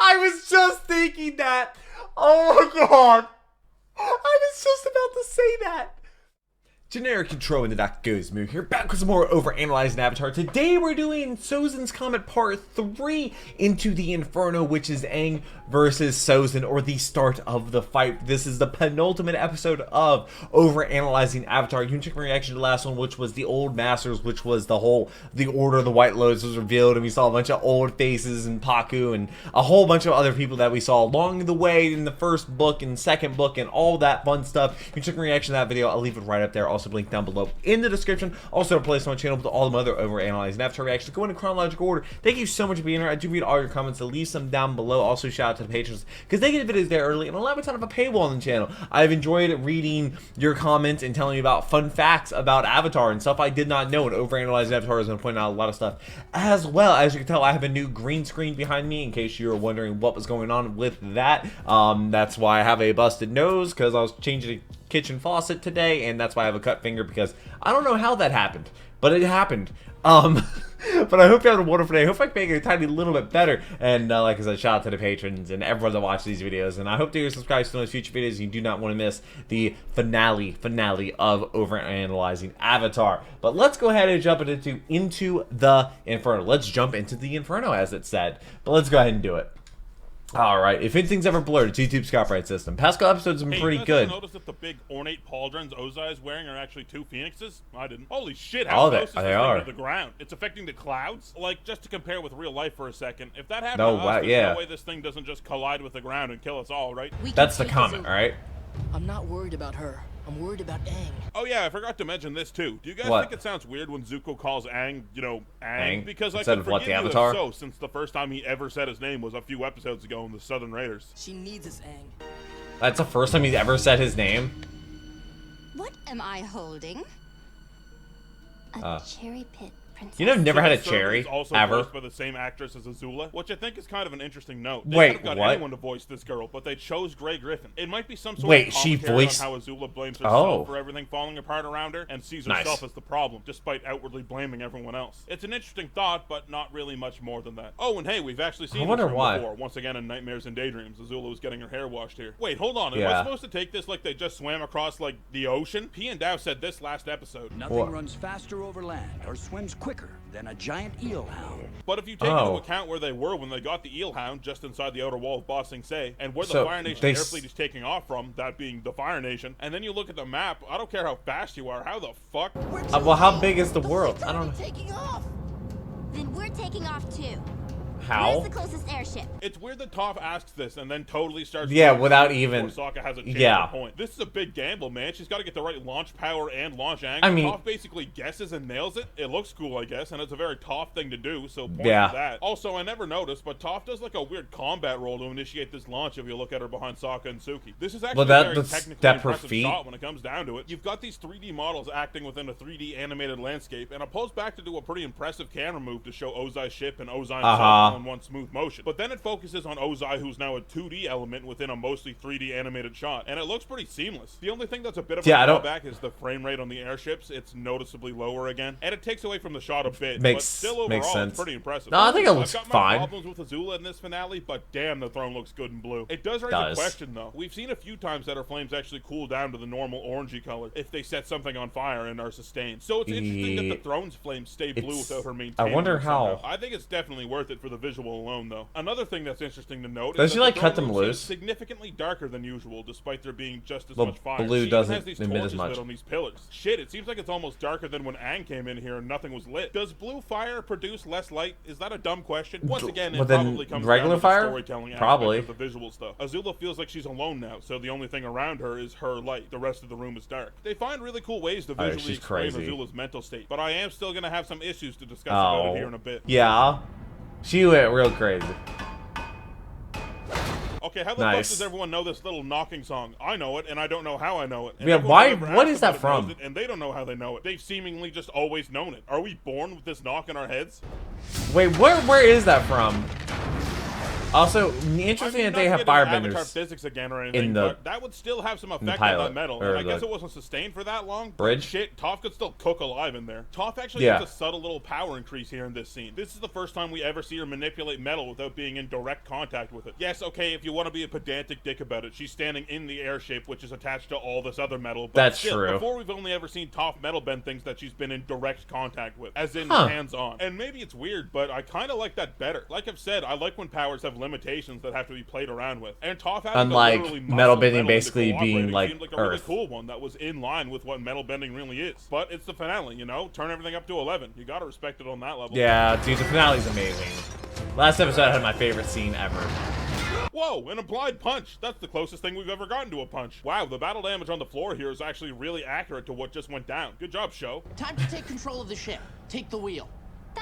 I was just thinking that. Oh my god. I was just about to say that. Generic intro into Dr. Gozmoo here, back with some more Overanalyzing Avatar. Today we're doing Sozin's Comet Part 3 into the Inferno, which is Aang versus Sozin, or the start of the fight. This is the penultimate episode of Overanalyzing Avatar. You can check my reaction to the last one, which was the Old Masters, which was the Order of the White Lotus was revealed, and we saw a bunch of old faces and Paku and a whole bunch of other people that we saw along the way in the first book and second book and all that fun stuff. You can check my reaction to that video. I'll leave it right up there. Also link down below in the description. Also a place on my channel with all the other Overanalyzing Avatar reactions. Go in chronological order. Thank you so much for being here. I do read all your comments, so leave some down below. Also shout out to the patrons because they get videos there early and allow me to have a paywall on the channel. I've enjoyed reading your comments and telling you about fun facts about Avatar and stuff I did not know, and Overanalyzing Avatar is going to point out a lot of stuff as well. As you can tell, I have a new green screen behind me in case you were wondering what was going on with that. That's why I have a busted nose, because I was changing the kitchen faucet today, and that's why I have a cut finger, because I don't know how that happened, but it happened. But I hope you have a wonderful day. I hope I can make it a tiny little bit better. And like I said, shout out to the patrons and everyone that watches these videos. And I hope that you're subscribed to those future videos. You do not want to miss the finale of Overanalyzing Avatar. But let's go ahead and jump into the Inferno. Let's jump into the Inferno, as it said. But let's go ahead and do it. Alright, if anything's ever blurred, it's YouTube's copyright system. Past couple episodes have been pretty good. Notice that the big ornate pauldrons Ozai is wearing are actually two phoenixes? I didn't. Holy shit, how close is this thing to the ground? It's affecting the clouds? Like, just to compare with real life for a second, if that happened to us, there's no way this thing doesn't just collide with the ground and kill us all, right? That's the Comet, alright? I'm not worried about her. I'm worried about Aang. Oh yeah, I forgot to mention this too. Do you guys think it sounds weird when Zuko calls Aang, you know, Aang? Because I can forgive you if so, since the first time he ever said his name was a few episodes ago in the Southern Raiders. She needs us, Aang. That's the first time he's ever said his name? What am I holding? A cherry pit. You know, I've never had a cherry, also ever. Voiced by the same actress as Azula, which I think is kind of an interesting note. Wait, could have got anyone to voice this girl, but they chose Grey Griffin. It might be some sort of commentary on how Azula blames herself for everything falling apart around her and sees herself as the problem, despite outwardly blaming everyone else. It's an interesting thought, but not really much more than that. Oh, and hey, we've actually seen this before. Once again in Nightmares and Daydreams, Azula was getting her hair washed here. Wait, hold on. Am I supposed to take this like they just swam across, like, the ocean? P and Dow said this last episode. Nothing runs faster over land or swims quicker than a giant eel hound. But if you take into account where they were when they got the eel hound, just inside the outer wall of Ba Sing Se, and where the Fire Nation air fleet is taking off from, that being the Fire Nation, and then you look at the map, I don't care how fast you are, how the fuck? Well, how big is the world? I don't know. Taking off. Then we're taking off too. How? Where's the closest airship? It's weird that Toph asks this and then totally starts. Without even. Sokka has a chance at the point. This is a big gamble, man. She's got to get the right launch power and launch angle. I mean, Toph basically guesses and nails it. It looks cool, I guess, and it's a very Toph thing to do. So point to that. Also, I never noticed, but Toph does like a weird combat roll to initiate this launch. If you look at her behind Sokka and Suki, this is actually a very technically impressive shot when it comes down to it. You've got these 3D models acting within a 3D animated landscape, and it pulls back to do a pretty impressive camera move to show Ozai's ship and Ozai himself in one smooth motion. But then it focuses on Ozai, who's now a 2D element within a mostly 3D animated shot, and it looks pretty seamless. The only thing that's a bit of a drawback is the frame rate on the airships. It's noticeably lower again, and it takes away from the shot a bit, but still overall it's pretty impressive. No, I think it looks fine. I've got my problems with Azula in this finale, but damn, the throne looks good in blue. It does raise a question, though. We've seen a few times that her flames actually cool down to the normal orangey color if they set something on fire and are sustained. So it's interesting that the throne's flames stay blue without her maintaining. I wonder how. I think it's definitely worth it for the visual alone, though. Another thing that's interesting to note is that cut them loose? Significantly darker than usual, despite there being just as much fire. Blue doesn't has these emit torches as much lit on these pillars. Shit, it seems like it's almost darker than when Aang came in here and nothing was lit. Does blue fire produce less light? Is that a dumb question? Once again, it probably comes down to the storytelling aspect of the visual stuff. Azula feels like she's alone now, so the only thing around her is her light. The rest of the room is dark. They find really cool ways to visually explain Azula's mental state, but I am still gonna have some issues to discuss about it here in a bit. Yeah, she went real crazy. Okay, how the fuck does everyone know this little knocking song? I know it, and I don't know how I know it. And yeah, what is that from? And they don't know how they know it. They've seemingly just always known it. Are we born with this knock in our heads? Wait, where is that from? Also, interesting that they have Avatar firebenders physics again or anything, but that would still have some effect on that metal. And I guess it wasn't sustained for that long. Bridge? Shit, Toph could still cook alive in there. Toph actually gets a subtle little power increase here in this scene. This is the first time we ever see her manipulate metal without being in direct contact with it. Yes, okay, if you want to be a pedantic dick about it, she's standing in the airship, which is attached to all this other metal. But that's still, true. Before we've only ever seen Toph metal bend things that she's been in direct contact with, as in hands-on. And maybe it's weird, but I kind of like that better. Like I've said, I like when powers have limitations that have to be played around with. And Toph having unlike metal bending basically being like seemed like a Earth. really cool one that was in line with what metal bending really is. But it's the finale, you know? Turn everything up to 11. You gotta respect it on that level. Yeah, dude, the finale's amazing. Last episode had my favorite scene ever. Whoa, an implied punch. That's the closest thing we've ever gotten to a punch. Wow, the battle damage on the floor here is actually really accurate to what just went down. Good job, show. Time to take control of the ship. Take the wheel.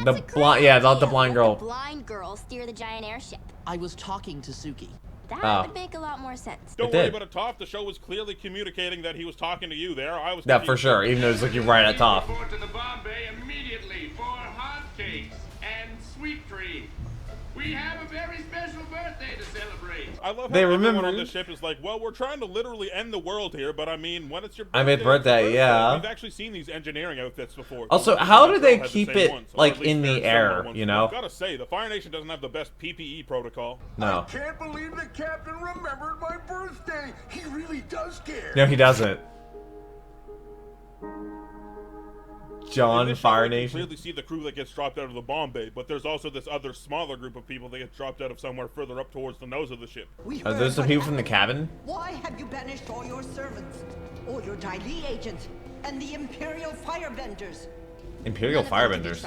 That's the blind girl. The blind girl steer the giant airship. I was talking to Suki. That would make a lot more sense. Don't worry about it, Toph. The show was clearly communicating that he was talking to you there. I was. Yeah, for sure. Even though it's looking right at Toph. Report to the Bombay immediately for hotcakes and sweet cream. We have a very special birthday to celebrate. I love how everyone on the ship is like, well, we're trying to literally end the world here, but I mean, when it's your birthday, I made birthday, yeah. We've actually seen these engineering outfits before. Also, how do they keep it like in the air, you know? Gotta say, the Fire Nation doesn't have the best PPE protocol. No. I can't believe the captain remembered my birthday. He really does care. No, he doesn't. John, Fire You Nation. clearly see the crew that gets dropped out of the bomb bay, but there's also this other smaller group of people that get dropped out of somewhere further up towards the nose of the ship. Are those the people from the cabin? Why have you banished all your servants, all your Dai agents, and the Imperial Firebenders? Imperial Firebenders.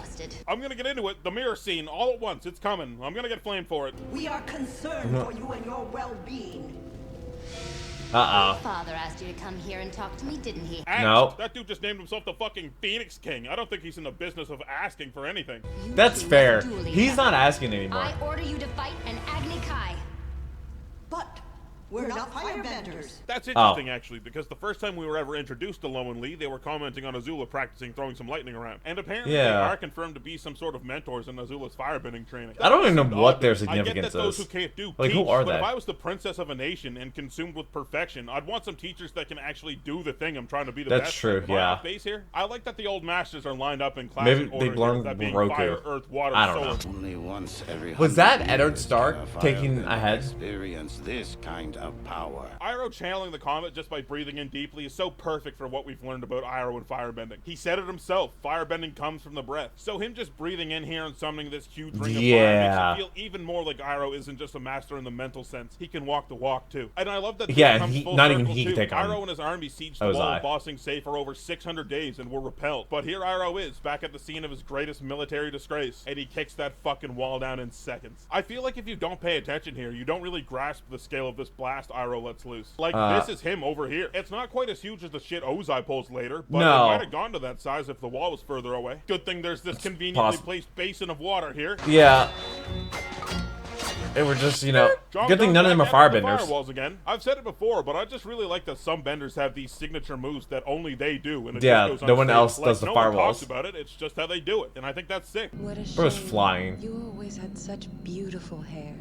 I'm gonna get into it. The mirror scene, all at once. It's coming. I'm gonna get flamed for it. We are concerned for you and your well-being. Father asked you to come here and talk to me, didn't he? No. That dude just named himself the fucking Phoenix King. I don't think he's in the business of asking for anything. That's fair. He's not asking anymore. I order you to fight an Agni Kai. But we're not firebenders. That's interesting, actually, because the first time we were ever introduced to Lo and Lee, they were commenting on Azula practicing throwing some lightning around. And apparently they are confirmed to be some sort of mentors in Azula's firebending training. I don't even know what their significance I get that those is. who can't do Like, teach, who are but they? if I was the princess of a nation and consumed with perfection, I'd want some teachers that can actually do the thing I'm trying to be the best. That's true, Am I off base here? I like that the old masters are lined up in class. Maybe order they learned that being Roku. fire, earth, water, I don't solar. know. Only once every Was that 100 Eddard years Stark can a taking firebender ahead? Experience this kind of power. Iroh channeling the comet just by breathing in deeply is so perfect for what we've learned about Iroh and firebending. He said it himself, firebending comes from the breath. So him just breathing in here and summoning this huge ring of fire makes you feel even more like Iroh isn't just a master in the mental sense. He can walk the walk too. And I love that comes full not even circle, he too. can take on Iroh and his army sieged the wall Ozai. of Bossing Say for over 600 days and were repelled. But here Iroh is, back at the scene of his greatest military disgrace, and he kicks that fucking wall down in seconds. I feel like if you don't pay attention here, you don't really grasp the scale of this blast Iroh lets loose. Like, this is him over here. It's not quite as huge as the shit Ozai pulls later, but it might have gone to that size if the wall was further away. Good thing there's this conveniently placed basin of water here. Yeah. They were just, you know, good thing none of them are firebenders. Firewalls again. I've said it before, but I just really like that some benders have these signature moves that only they do. And it Yeah, just goes no one unseen. else Like, does the no one firewalls. talks about it. It's just how they do it, and I think that's sick. What a shame. Bro's flying. You always had such beautiful hair.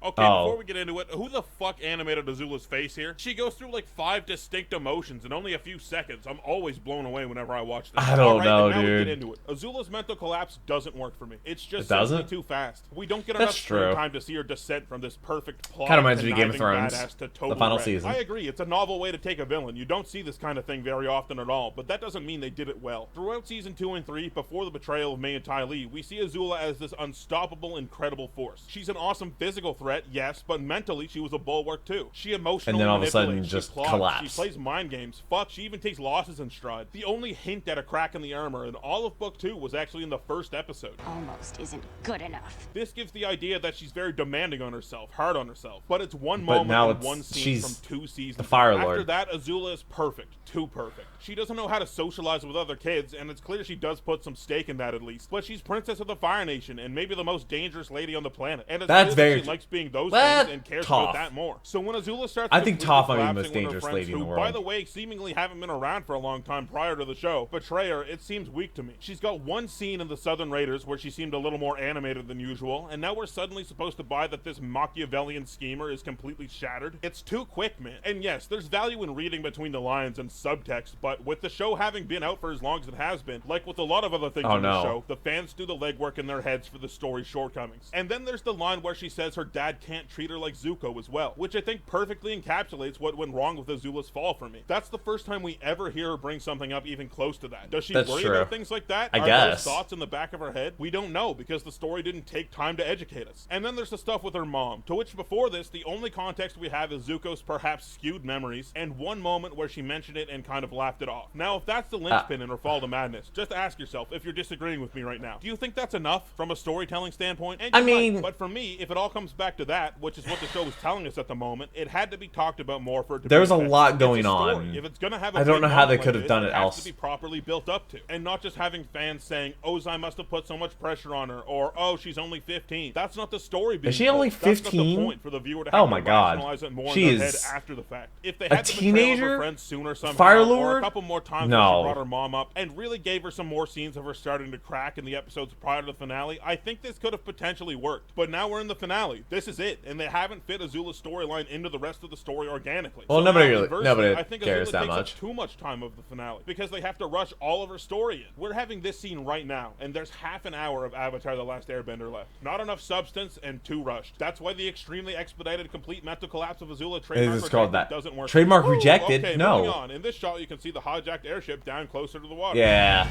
Okay, before we get into it, who the fuck animated Azula's face here? She goes through like 5 distinct emotions in only a few seconds. I'm always blown away whenever I watch this. I don't know, now dude. We get into it. Azula's mental collapse doesn't work for me. It's just doesn't? simply too fast. We don't get That's enough screen true. time to see her descent from this perfect plot. Kinda reminds me of Game of conniving Thrones, badass to total the final wreck. season. I agree, it's a novel way to take a villain. You don't see this kind of thing very often at all, but that doesn't mean they did it well. Throughout season 2 and 3, before the betrayal of Mei and Ty Lee, we see Azula as this unstoppable, incredible force. She's an awesome physical threat, yes, but mentally she was a bulwark too. She emotionally And then all of a sudden manipulates, just she plots, collapse. She plays mind games. Fuck, she even takes losses in stride. The only hint at a crack in the armor in all of book 2 was actually in the first episode. Almost isn't good enough. This gives the idea that she's very demanding on herself, hard on herself. But it's one But moment now and it's- one scene she's from 2 seasons. the Fire After Lord. that, Azula is perfect. Too perfect. She doesn't know how to socialize with other kids, and it's clear she does put some stake in that at least. But she's Princess of the Fire Nation, and maybe the most dangerous lady on the planet. And it's That's clear that very she likes being seeing those things and cares about that more. So when Azula starts, I think Toph might be the most dangerous lady in the world. By the way, seemingly haven't been around for a long time prior to the show, betray her, it seems weak to me. She's got one scene in the Southern Raiders where she seemed a little more animated than usual, and now we're suddenly supposed to buy that this Machiavellian schemer is completely shattered. It's too quick, man. And yes, there's value in reading between the lines and subtext, but with the show having been out for as long as it has been, like with a lot of other things in the show, the fans do the legwork in their heads for the story's shortcomings. And then there's the line where she says her dad can't treat her like Zuko as well, which I think perfectly encapsulates what went wrong with Azula's fall for me. That's the first time we ever hear her bring something up even close to that. Does she worry about things like that? I Are guess. those thoughts in the back of her head? We don't know, because the story didn't take time to educate us. And then there's the stuff with her mom, to which before this, the only context we have is Zuko's perhaps skewed memories, and one moment where she mentioned it and kind of laughed it off. Now, if that's the linchpin in her fall to madness, just ask yourself, if you're disagreeing with me right now, do you think that's enough from a storytelling standpoint? And I mean, but for me, if it all comes back to that, which is what the show was telling us at the moment, it had to be talked about more for it to there's be a lot going on. If it's gonna have a I don't know how they could could have done it else. to be properly built up to, and not just having fans saying Ozai must have put so much pressure on her, or oh, she's only 15. That's not the story being Is she told. only 15? That's not the point for the viewer to have to rationalize it more in their head after the fact. If they had the betrayal of her friend sooner somehow, or a couple more times when she brought her mom up and really gave her some more scenes of her starting to crack in the episodes prior to the finale, I think this could have potentially worked. But now we're in the finale. This is it, and they haven't fit Azula's storyline into the rest of the story organically. Well, so nobody I think cares Azula that takes much. Up too much time of the finale because they have to rush all of her story in. We're having this scene right now, and there's half an hour of Avatar: The Last Airbender left. Not enough substance and too rushed. That's why the extremely expedited complete mental collapse of Azula trademark doesn't work. Trademark rejected? Okay, no. moving on. In this shot, you can see the hijacked airship down closer to the water. Yeah.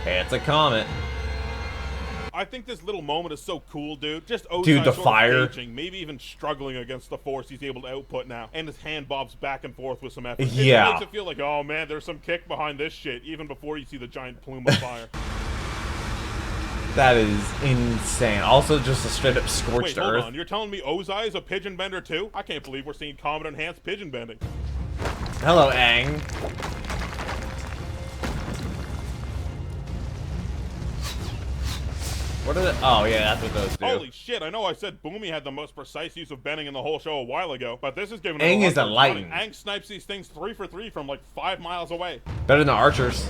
It's a comet. I think this little moment is so cool, dude. Just Ozai Dude, the sort of fire. gauging, maybe even struggling against the force he's able to output now, and his hand bobs back and forth with some effort. Yeah. It makes it feel like, oh man, there's some kick behind this shit, even before you see the giant plume of fire. That is insane. Also, just a straight up scorched hold earth. on. You're telling me Ozai is a pigeon bender too? I can't believe we're seeing Comet enhanced pigeon bending. Hello, Aang. What are the? Oh yeah, that's what those do. Holy shit! I know I said Boomy had the most precise use of bending in the whole show a while ago, but this is giving him Aang a is a lightning. Aang snipes these things 3 for 3 from like 5 miles away. Better than the archers.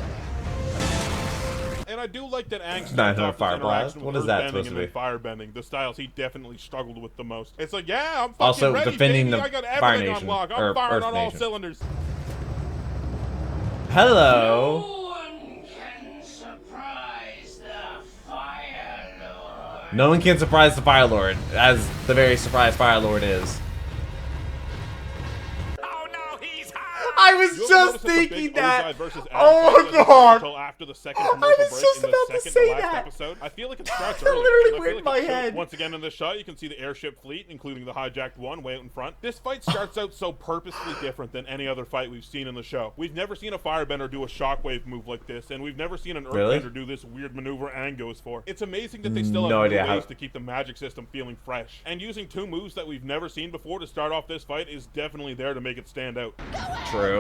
And I do like that Aang Not enough fire blast. What is that supposed to be? Firebending, the styles he definitely struggled with the most. It's like, yeah, I'm fucking also ready, defending baby. the I got Fire everything Nation, on lock. or I'm firing Earth on all Nation. cylinders. Hello. No one can surprise the Fire Lord. No one can surprise the Fire Lord, as the very surprised Fire Lord is. I was just thinking that. Oh my god! Until after the second I was just about to say that. Episode. I feel like it starts That early. literally I went feel in my it should. head. Once again in this shot, you can see the airship fleet, including the hijacked one, way out in front. This fight starts out so purposefully different than any other fight we've seen in the show. We've never seen a firebender do a shockwave move like this, and we've never seen an earthbender do this weird maneuver Aang goes for. It's amazing that they still have new ways to keep the magic system feeling fresh. And using 2 moves that we've never seen before to start off this fight is definitely there to make it stand out. True.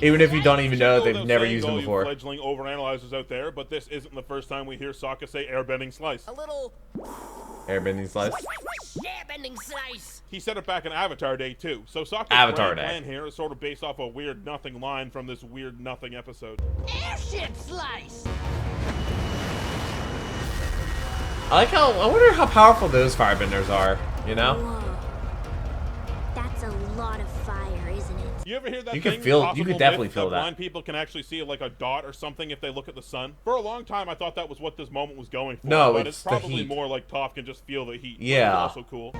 Even if you don't even know they've never used them before. Fledgling overanalyzers out there, but this isn't the first time we hear Sokka say airbending slice. A little Airbending slice. airbending slice. He said it back in Avatar Day too. So Sokka's Avatar Day. plan here is sort of based off a weird nothing line from this weird nothing episode. Airship slice. I wonder how powerful those firebenders are, you know? Whoa. That's a lot of fire, isn't it? You ever hear that You thing? could feel- you possible could definitely myth feel that. Blind people can actually see like a dot or something if they look at the sun. For a long time, I thought that was what this moment was going for. No, but it's it's the probably heat. more like Toph can just feel the heat. Yeah. Which is also cool.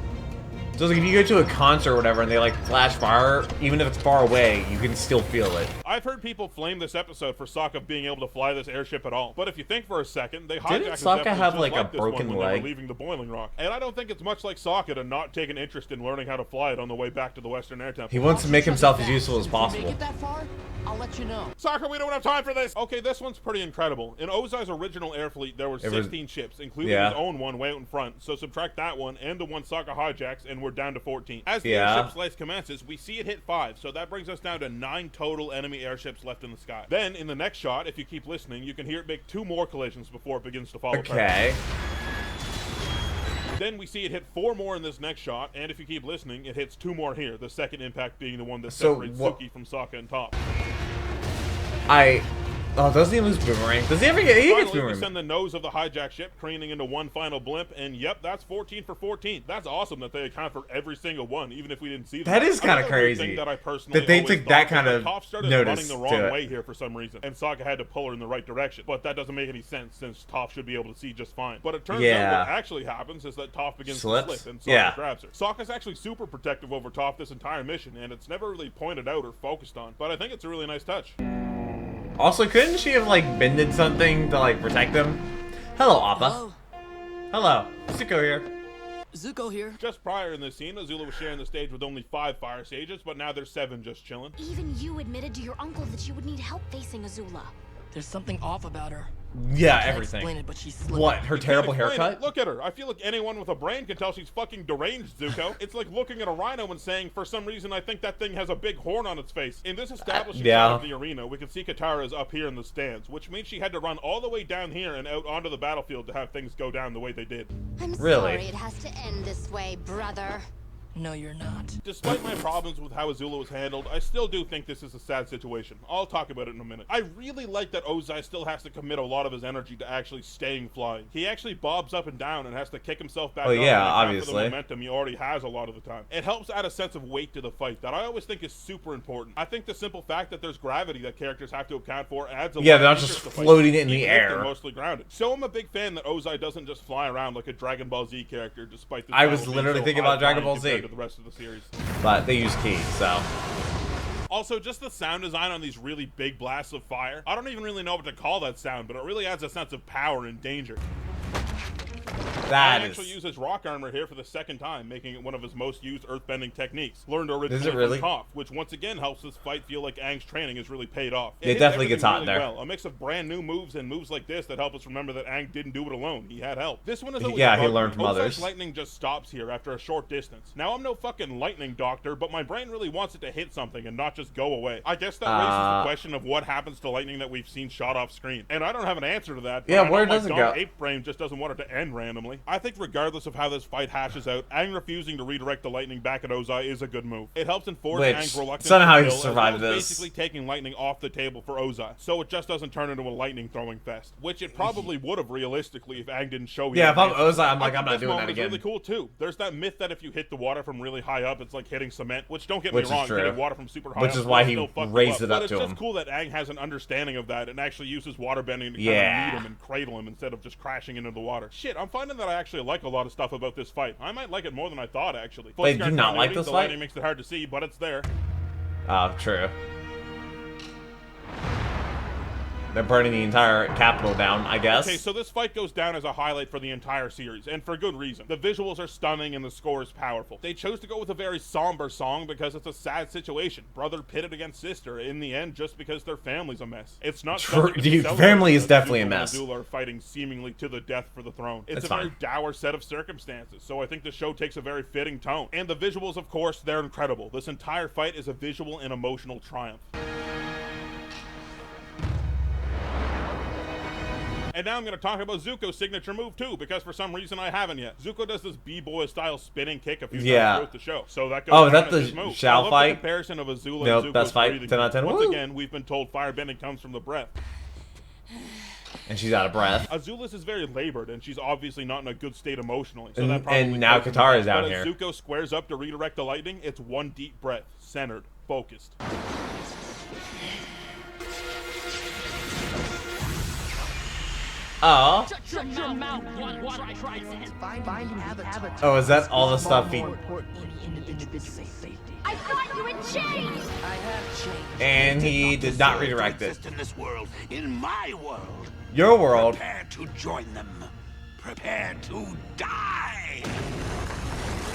So like if you go to a concert or whatever and they like flash fire, even if it's far away, you can still feel it. I've heard people flame this episode for Sokka being able to fly this airship at all. But if you think for a second, they hijacked this Sokka episode have, just like, a this one broken when they leg? were leaving the Boiling Rock. And I don't think it's much like Sokka to not take an interest in learning how to fly it on the way back to the Western Air Temple. He wants to make himself as useful as If we possible. make it that far, I'll let you know. Sokka, we don't have time for this! Okay, this one's pretty incredible. In Ozai's original air fleet, there were 16 ships, including his own one way out in front. So subtract that one and the one Sokka hijacks, and we're down to 14. As the airship slice commences, we see it hit 5, so that brings us down to 9 total enemy airships left in the sky. Then, in the next shot, if you keep listening, you can hear it make 2 more collisions before it begins to fall apart. Okay. Then we see it hit 4 more in this next shot, and if you keep listening, it hits 2 more here, the second impact being the one that separates Suki from Sokka and Toph. Oh, doesn't he lose Boomerang? Does he ever get? He gets Finally, Boomerang. we send the nose of the hijack ship careening into one final blimp, and yep, that's 14 for 14. That's awesome that they account for every single one, even if we didn't see them. That is kind of crazy. That they took that kind of Toph started running the wrong way here for some reason, and Sokka had to pull her in the right direction. But that doesn't make any sense since Toph should be able to see just fine. But it turns out what actually happens is that Toph begins to slip, and Sokka grabs her. Sokka's actually super protective over Toph this entire mission, and it's never really pointed out or focused on. But I think it's a really nice touch. Also, couldn't she have, like, bended something to, like, protect them? Hello, Appa. Hello. Zuko here. Zuko here. Just prior in this scene, Azula was sharing the stage with only 5 fire sages, but now there's 7 just chilling. Even you admitted to your uncle that you would need help facing Azula. There's something off about her. Yeah, I can't everything. explain it, but she's slipping. What, her terrible haircut? Look at her. I feel like anyone with a brain can tell she's fucking deranged, Zuko. It's like looking at a rhino and saying, for some reason, I think that thing has a big horn on its face. In this establishing shot of the arena, we can see Katara's up here in the stands, which means she had to run all the way down here and out onto the battlefield to have things go down the way they did. I'm sorry it has to end this way, brother. No, you're not. Despite my problems with how Azula was handled, I still do think this is a sad situation. I'll talk about it in a minute. I really like that Ozai still has to commit a lot of his energy to actually staying flying. He actually bobs up and down and has to kick himself back up. Obviously. For the momentum he already has a lot of the time. It helps add a sense of weight to the fight that I always think is super important. I think the simple fact that there's gravity that characters have to account for adds a lot they're of not just floating in the air. They're mostly grounded. So I'm a big fan that Ozai doesn't just fly around like a Dragon Ball Z character, despite the I was literally thinking about Dragon Ball Z. To the rest of the series. But they use ki, so. Also, just the sound design on these really big blasts of fire. I don't even really know what to call that sound, but it really adds a sense of power and danger. Aang actually uses rock armor here for the 2nd time, making it one of his most used earthbending techniques. Learned originally from Toph, which once again helps this fight feel like Aang's training has really paid off. It definitely gets hot in there. Well. A mix of brand new moves and moves like this that help us remember that Aang didn't do it alone. He had help. This one is always he learned from others. Lightning just stops here after a short distance. Now I'm no fucking lightning doctor, but my brain really wants it to hit something and not just go away. I guess that raises the question of what happens to lightning that we've seen shot off screen. And I don't have an answer to that. Yeah, where does it go? Ape brain just doesn't want it to end randomly. I think regardless of how this fight hashes out, Aang refusing to redirect the lightning back at Ozai is a good move. It helps enforce Aang's reluctance somehow to he kill, survived this. Basically taking lightning off the table for Ozai, so it just doesn't turn into a lightning throwing fest, which it probably would have realistically if Aang didn't show. Yeah, if I'm Ozai, I'm like, I'm not doing that again. Really cool too. There's that myth that if you hit the water from really high up, it's like hitting cement, which don't get me wrong, hitting water from super high up, which is why he raised it up to him. But it's just cool that Aang has an understanding of that and actually uses waterbending to kind of meet him and cradle him instead of just crashing into the water. Shit, I'm finding that I actually like a lot of stuff about this fight. I might like it more than I thought, actually. Wait, do you not like this fight? The lighting makes it hard to see, but it's there. Oh, true. They're burning the entire capital down, I guess. Okay, so this fight goes down as a highlight for the entire series, and for good reason. The visuals are stunning and the score is powerful. They chose to go with a very somber song because it's a sad situation. Brother pitted against sister, in the end, just because their family's a mess. It's not true. Dude, family is definitely a mess. Azula are fighting seemingly to the death for the throne. It's a very dour set of circumstances, so I think the show takes a very fitting tone. And the visuals, of course, they're incredible. This entire fight is a visual and emotional triumph. And now I'm going to talk about Zuko's signature move too, because for some reason I haven't yet. Zuko does this b-boy style spinning kick a few times throughout the show. So that goes is that the Shao fight? The comparison of Azula and Zuko's best fight. 10 out of 10. Once again, we've been told firebending comes from the breath. And she's out of breath. Azula's is very labored, and she's obviously not in a good state emotionally. So and now Katara's down here. But as Zuko squares up to redirect the lightning, it's one deep breath, centered, focused. Oh. Oh, is that all the stuff he... I thought you had changed! I have changed. And he did not redirect it. In this world, in my world. Your world. Prepare to join them. Prepare to die.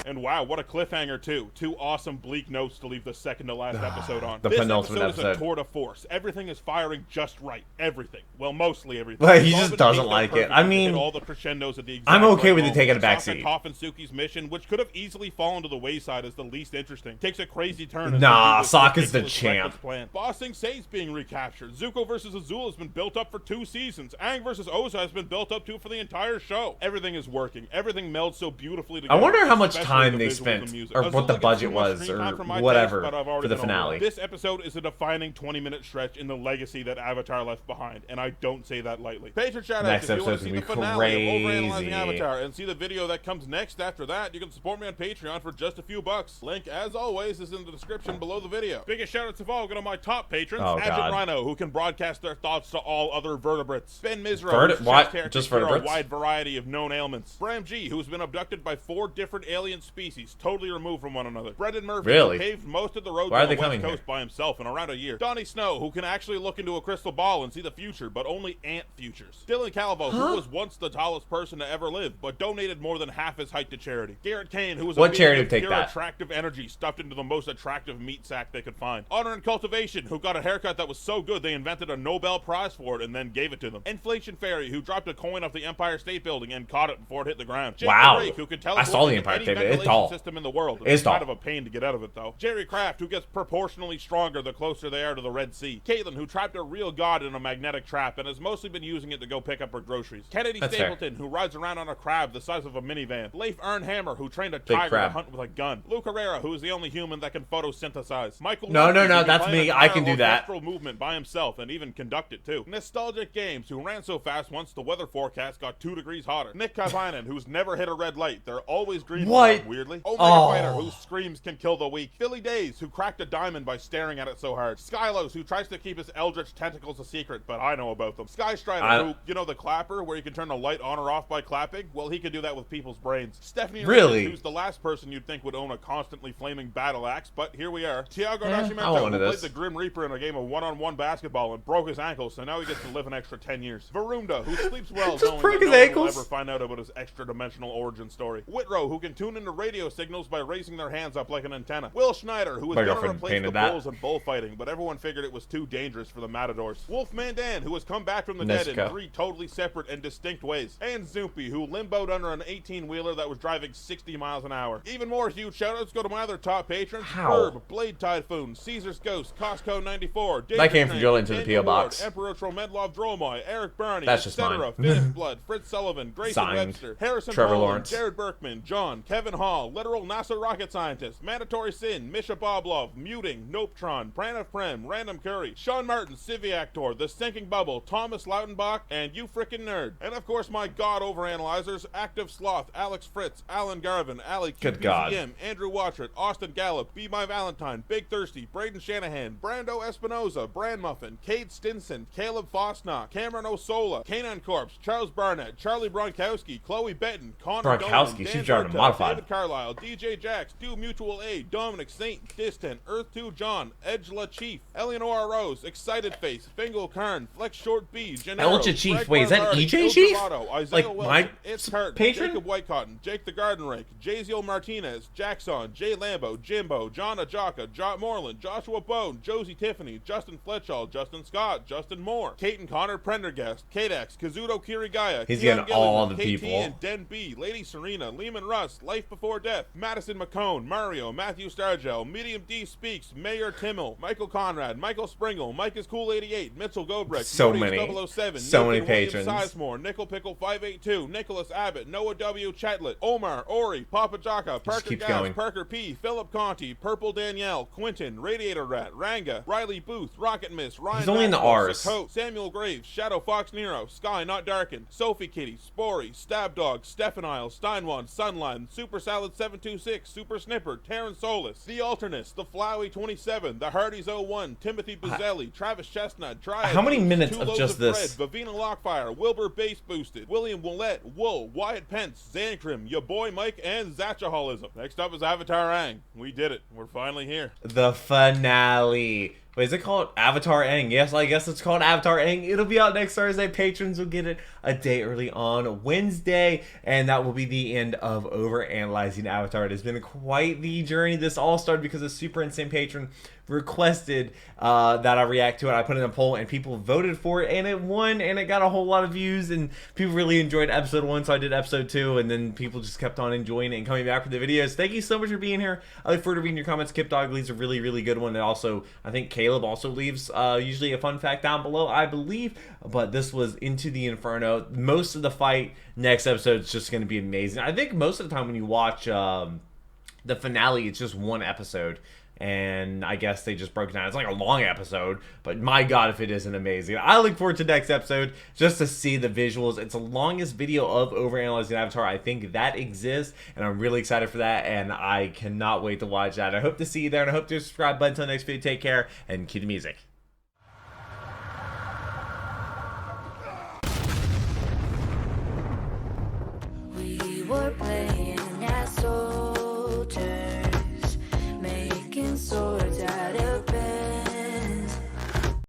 And wow, what a cliffhanger too. 2 awesome bleak notes to leave the second to last episode on. The this penultimate episode is a episode. tour de force. Everything is firing just right. Everything. Well, mostly everything. Well, he It's all just been doesn't paced like it. perfectly I to mean, hit all the crescendos at the exact I'm okay right with it moment. taking a Sokka backseat. Toph and Suki's mission, which could have easily fallen to the wayside as the least interesting, takes a crazy turn. as Nah, they do this Sokka's the ridiculous champ. reckless plan. Ba Sing Se's being recaptured. Zuko versus Azula has been built up for 2 seasons. Aang versus Ozai has been built up to for the entire show. Everything is working. Everything melds so beautifully together. I wonder how much especially time the they visuals spent, and music. or what Azula the gets budget too much was, screen time or for my whatever, taste, but I've already for the been over finale. it. This episode is a defining 20-minute stretch in the legacy that Avatar left behind, and I don't say that lightly. Patron shout out Next if you want to episode's see gonna the be finale of Overanalyzing crazy. Avatar and see the video that comes next after that. You can support me on Patreon for just a few bucks. Link, as always, is in the description below the video. Biggest shout outs of all go to my top patrons. Oh, Agent God. Rhino, who can broadcast their thoughts to all other vertebrates. Ben Misro, whose What? chest hair Just can cure a vertebrates? wide variety of known ailments. Bram G, who's been abducted by 4 different alien species, totally removed from one another. Brendan Murphy, Really? who paved most of the roads Why are on the they West coming Coast here? by himself in around a year. Donnie Snow, who can actually look into a crystal ball and see the future, but only ant futures. Dylan Calvo, who was once the tallest person to ever live, but donated more than half his height to charity. Garrett Kane, who was What a charity being would take pure that? attractive energy stuffed into the most attractive meat sack they could find. Honor and Cultivation, who got a haircut that was so good they invented a Nobel Prize for it and then gave it to them. Inflation Fairy, who dropped a coin off the Empire State Building and caught it before it hit the ground. Jake Wow. the Rake, who could I saw the teleport Empire into State any Building. It's ventilation tall. system in the world. It's kind tall. of a pain to get out of it though. Jerry Kraft, who gets proportionally stronger the closer they are to the Red Sea. Caitlin, who trapped a real god in a magnetic trap and has mostly been using it to go pick up her groceries. Kennedy That's fair. Stapleton, who rides around on a crab the size of a minivan. Leif Arnhammer, who trained a Big tiger to crab. hunt with a gun. Luke Herrera, who is the only human that can photosynthesize. Michael No, Lewis, no, who no, can that's plan me. an I can entire do that. orchestral movement by himself and even conduct it too. Nostalgic Games, who ran so fast once the weather forecast got 2 degrees hotter. Nick Kavainen, who's never hit a red light. They're always green. What? Weirdly. Omega Oh. Fighter, whose screams can kill the weak. Billy Days, who cracked a diamond by staring at it so hard. Skylos, who tries to keep his eldritch tentacles a secret, but I know about them. Sky Strider, who, you know the clapper, where you can turn a light on or off by clapping? Well, he can do that with people's brains. Stephanie Really? Reyes, who's the last person you'd think would own a constantly flaming battle axe, but here we are. Tiago I want Nascimento, one who of played this. the Grim Reaper in a game of one-on-one basketball and broke his ankle, so now he gets to live an extra 10 years. Varunda, who sleeps well Just knowing broke that his no one will ankles? ever find out about his extra-dimensional origin story. Whitrow, who can tune into radio signals by raising their hands up like an antenna. Will Schneider, who was My going to girlfriend replace painted the that. bulls in bullfighting, but everyone figured it was too dangerous for the matadors. Wolf Mandan, who has come back from the dead in Nezuko. 3 totally separate and distinct ways. And Zoopy, who limboed under an 18-wheeler that was driving 60 miles an hour. Even more huge shoutouts go to my other top patrons. How? Herb, Blade Typhoon, Caesar's Ghost, Costco 94, David That came from Train, Joel into the Daniel P.O. box. Ward, Emperor Tromedlov Dromoy, Eric Burney, That's just etc. mine. Finish Blood, Fritz Sullivan, Grayson Signed, Webster, Harrison Trevor Holland, Lawrence. Jared Berkman, John, Kevin Hall, literal NASA rocket scientist, Mandatory Sin, Misha Boblov, Muting, Nopetron, Pranav Prem, Random Curry, Sean Martin, Civiactor, The Stinking Bubble, Thomas Lautenbach, and You Frickin' Nerd. And of course my god overanalyzers, Active Sloth, Alex Fritz, Alan Garvin, Ali Good God. QPCM, Andrew Watchert, Austin Gallup, Be My Valentine, Big Thirsty, Braden Shanahan, Brando Espinoza, Bran Muffin, Cade Stinson, Caleb Fosnock, Cameron Osola, Canine Corpse, Charles Barnett, Charlie Bronkowski, Chloe Benton, Connor Bronkowski, Dolan, she's Dan driving a Berta, modified. David Carlisle, DJ Jax, Do Mutual Aid, Dominic Saint, Distant, Earth 2 John, Edgela Chief, Eleanor Rose, Excited Face, Fingal Kern, Flex Short B, Gennaro, Elja Chief, Greg wait, is that Barbardi, EJ Il Chief? Dorado, Isaiah Like, Wilson, my It's Kurt, patron? Jacob Whitecotton, Jake the Garden Rake, Jaziel Martinez, Jackson, Jay Lambo, Jimbo, John Ajaka, Jot Moreland, Joshua Bone, Josie Tiffany, Justin Fletchall, Justin Scott, Justin Moore, Kate and Connor Prendergast, Kadex, Kazuto Kirigaya, He's Keon getting all Gilligan, the KT people. and Den B, Lady Serena, Lehman Russ, Life Before Death, Madison McCone, Mario, Matthew Stargell, Medium D Speaks, Mayor Timmel, Michael Conrad, Michael Springle, Mike is Cool 88, Mitchell Gobrek, So Moody's many. 007, So many Nathan Williams patrons. Sizemore, Nickel Pickle 582, Nicholas Abbott, Noah W. Chetlet, Omar, Ori, Papa Jaka, Parker keeps Gauss, going. Parker P, Philip Conti, Purple Danielle, Quinton, Radiator Rat, Ranga, Riley Booth, Rocket Miss, Ryan He's only in the Maxwell, R's. Sakote, Samuel Graves, Shadow Fox Nero, Sky Not Darkened, Sophie Kitty, Spory, Stab Dog, Stephanile, Steinwand, Sunline, Super Salad 726, Super Snipper, Terran Solis, The Alternus, The Flowey 27, The Hardys 01, Timothy Buzzelli, Travis Chestnut, Triad, How many minutes Two of Loaves just this? Bread, Vavina Lockfire, Wilbur Base Boosted, William Willette, Wool, Wyatt Pence, Zancrim, your boy Mike, and Zachaholism. Next up is Avatar Aang. We did it. We're finally here. The finale. Wait, is it called Avatar Aang? Yes, I guess it's called Avatar Aang. It'll be out next Thursday. Patrons will get it a day early on Wednesday, and that will be the end of Overanalyzing Avatar. It has been quite the journey. This all started because a super insane patron requested that I react to it. I put in a poll and people voted for it, and it won, and it got a whole lot of views, and people really enjoyed episode 1, so I did episode 2, and then people just kept on enjoying it and coming back for the videos. Thank you so much for being here. I look forward to reading your comments. Kip Dog leaves a really, really good one, and also I think Caleb also leaves usually a fun fact down below, I believe, but this was Into the Inferno. Most of the fight next episode is just going to be amazing. I think most of the time when you watch the finale, it's just one episode, and I guess they just broke it down. It's like a long episode, but my god if it isn't amazing. I look forward to next episode just to see the visuals. It's the longest video of Overanalyzing Avatar I think that exists, and I'm really excited for that, and I cannot wait to watch that. I hope to see you there, and I hope to subscribe. But until next video, take care and cue the music.